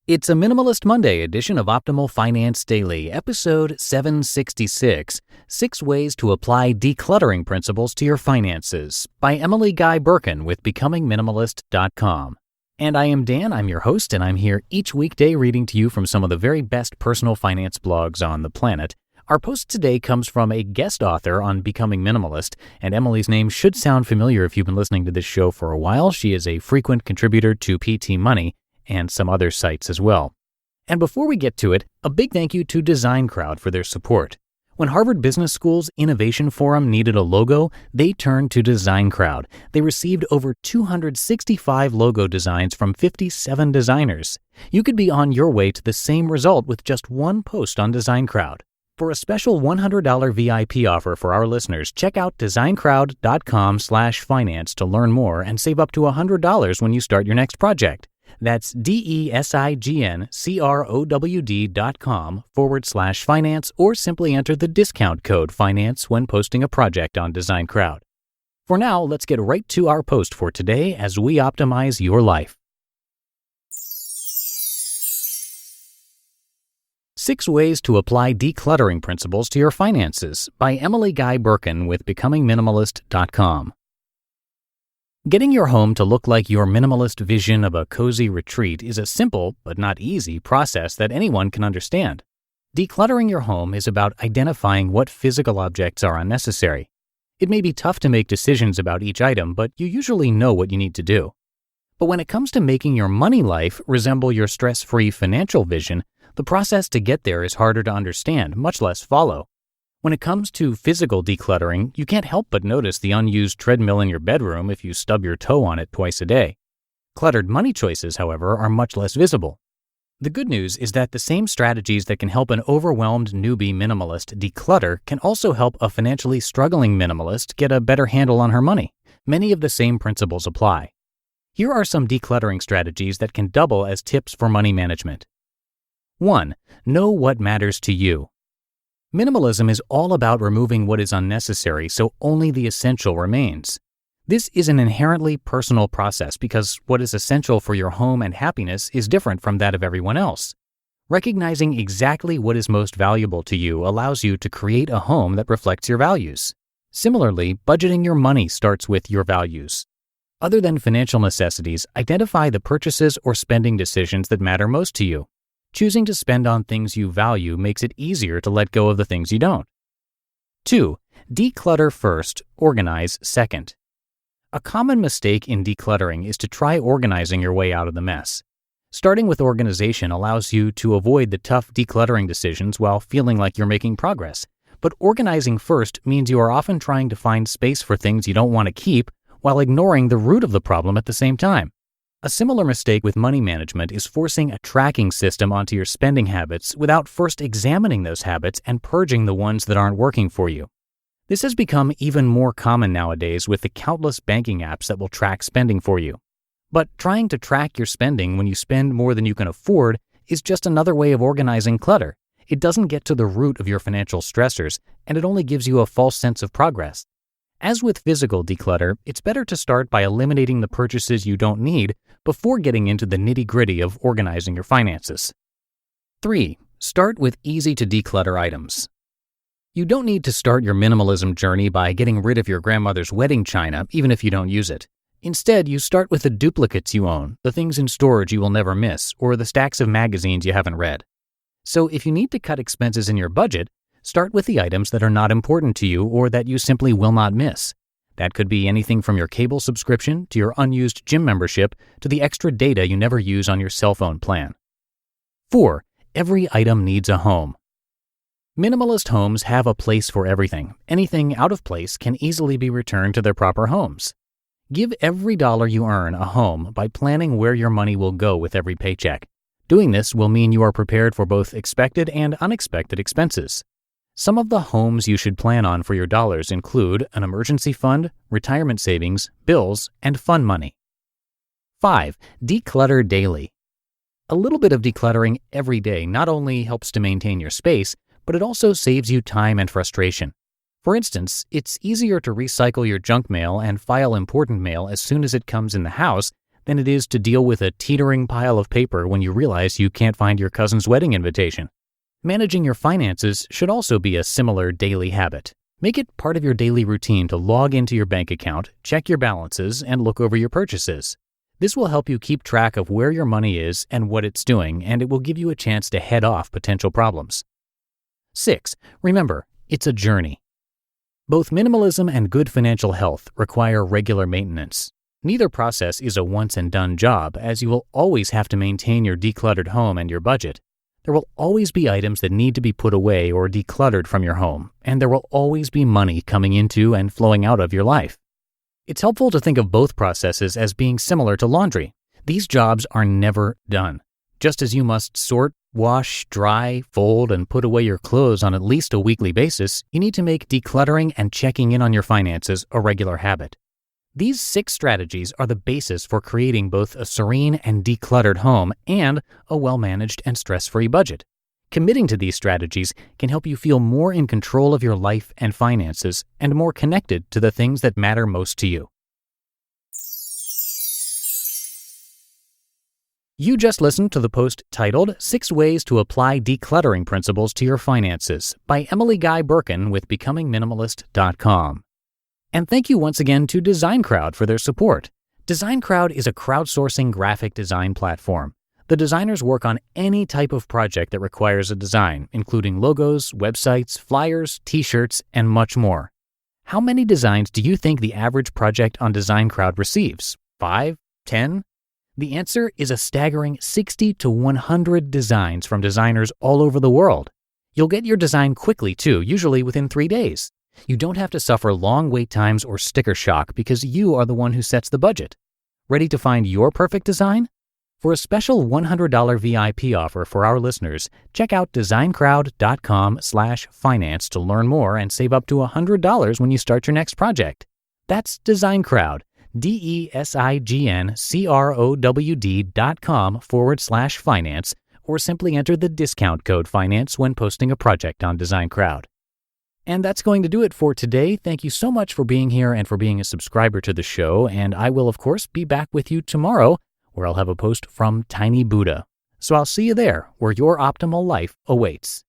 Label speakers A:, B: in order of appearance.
A: It's a Minimalist Monday edition of Optimal Finance Daily, episode 766, 6 Ways to Apply Decluttering Principles to Your Finances, by Guy Birken with BecomingMinimalist.com. And I am Dan, I'm your host, and I'm here each weekday reading to you from some of the very best personal finance blogs on the planet. Our post today comes from a guest author on Becoming Minimalist, and Emily's name should sound familiar if you've been listening to this show for a while. She is a frequent contributor to PT Money and some other sites as well. And before we get to it, a big thank you to Design Crowd for their support. When Harvard Business School's Innovation Forum needed a logo, they turned to Design Crowd. They received over 265 logo designs from 57 designers. You could be on your way to the same result with just one post on Design Crowd. For a special $100 VIP offer for our listeners, check out designcrowd.com/finance to learn more and save up to $100 when you start your next project. That's DESIGNCROWD.com/finance, or simply enter the discount code FINANCE when posting a project on Design Crowd. For now, let's get right to our post for today as we optimize your life. 6 Ways to Apply Decluttering Principles to Your Finances, by Guy Birken with BecomingMinimalist.com. Getting your home to look like your minimalist vision of a cozy retreat is a simple, but not easy, process that anyone can understand. Decluttering your home is about identifying what physical objects are unnecessary. It may be tough to make decisions about each item, but you usually know what you need to do. But when it comes to making your money life resemble your stress-free financial vision, the process to get there is harder to understand, much less follow. When it comes to physical decluttering, you can't help but notice the unused treadmill in your bedroom if you stub your toe on it twice a day. Cluttered money choices, however, are much less visible. The good news is that the same strategies that can help an overwhelmed newbie minimalist declutter can also help a financially struggling minimalist get a better handle on her money. Many of the same principles apply. Here are some decluttering strategies that can double as tips for money management. 1. Know what matters to you. Minimalism is all about removing what is unnecessary so only the essential remains. This is an inherently personal process because what is essential for your home and happiness is different from that of everyone else. Recognizing exactly what is most valuable to you allows you to create a home that reflects your values. Similarly, budgeting your money starts with your values. Other than financial necessities, identify the purchases or spending decisions that matter most to you. Choosing to spend on things you value makes it easier to let go of the things you don't. 2. Declutter first, organize second. A common mistake in decluttering is to try organizing your way out of the mess. Starting with organization allows you to avoid the tough decluttering decisions while feeling like you're making progress. But organizing first means you are often trying to find space for things you don't want to keep while ignoring the root of the problem at the same time. A similar mistake with money management is forcing a tracking system onto your spending habits without first examining those habits and purging the ones that aren't working for you. This has become even more common nowadays with the countless banking apps that will track spending for you. But trying to track your spending when you spend more than you can afford is just another way of organizing clutter. It doesn't get to the root of your financial stressors, and it only gives you a false sense of progress. As with physical declutter, it's better to start by eliminating the purchases you don't need before getting into the nitty-gritty of organizing your finances. 3. Start with easy-to-declutter items. You don't need to start your minimalism journey by getting rid of your grandmother's wedding china, even if you don't use it. Instead, you start with the duplicates you own, the things in storage you will never miss, or the stacks of magazines you haven't read. So if you need to cut expenses in your budget, start with the items that are not important to you or that you simply will not miss. That could be anything from your cable subscription to your unused gym membership to the extra data you never use on your cell phone plan. 4. Every item needs a home. Minimalist homes have a place for everything. Anything out of place can easily be returned to their proper homes. Give every dollar you earn a home by planning where your money will go with every paycheck. Doing this will mean you are prepared for both expected and unexpected expenses. Some of the homes you should plan on for your dollars include an emergency fund, retirement savings, bills, and fun money. 5. Declutter daily. A little bit of decluttering every day not only helps to maintain your space, but it also saves you time and frustration. For instance, it's easier to recycle your junk mail and file important mail as soon as it comes in the house than it is to deal with a teetering pile of paper when you realize you can't find your cousin's wedding invitation. Managing your finances should also be a similar daily habit. Make it part of your daily routine to log into your bank account, check your balances, and look over your purchases. This will help you keep track of where your money is and what it's doing, and it will give you a chance to head off potential problems. 6. Remember, it's a journey. Both minimalism and good financial health require regular maintenance. Neither process is a once-and-done job, as you will always have to maintain your decluttered home and your budget. There will always be items that need to be put away or decluttered from your home, and there will always be money coming into and flowing out of your life. It's helpful to think of both processes as being similar to laundry. These jobs are never done. Just as you must sort, wash, dry, fold, and put away your clothes on at least a weekly basis, you need to make decluttering and checking in on your finances a regular habit. These 6 strategies are the basis for creating both a serene and decluttered home and a well-managed and stress-free budget. Committing to these strategies can help you feel more in control of your life and finances and more connected to the things that matter most to you. You just listened to the post titled 6 Ways to Apply Decluttering Principles to Your Finances by Guy Birken with BecomingMinimalist.com. And thank you once again to DesignCrowd for their support. DesignCrowd is a crowdsourcing graphic design platform. The designers work on any type of project that requires a design, including logos, websites, flyers, t-shirts, and much more. How many designs do you think the average project on DesignCrowd receives? 5? 10? The answer is a staggering 60 to 100 designs from designers all over the world. You'll get your design quickly too, usually within 3 days. You don't have to suffer long wait times or sticker shock because you are the one who sets the budget. Ready to find your perfect design? For a special $100 VIP offer for our listeners, check out designcrowd.com/finance to learn more and save up to $100 when you start your next project. That's DesignCrowd, DesignCrowd.com/finance, or simply enter the discount code FINANCE when posting a project on DesignCrowd. And that's going to do it for today. Thank you so much for being here and for being a subscriber to the show. And I will, of course, be back with you tomorrow, where I'll have a post from Tiny Buddha. So I'll see you there, where your optimal life awaits.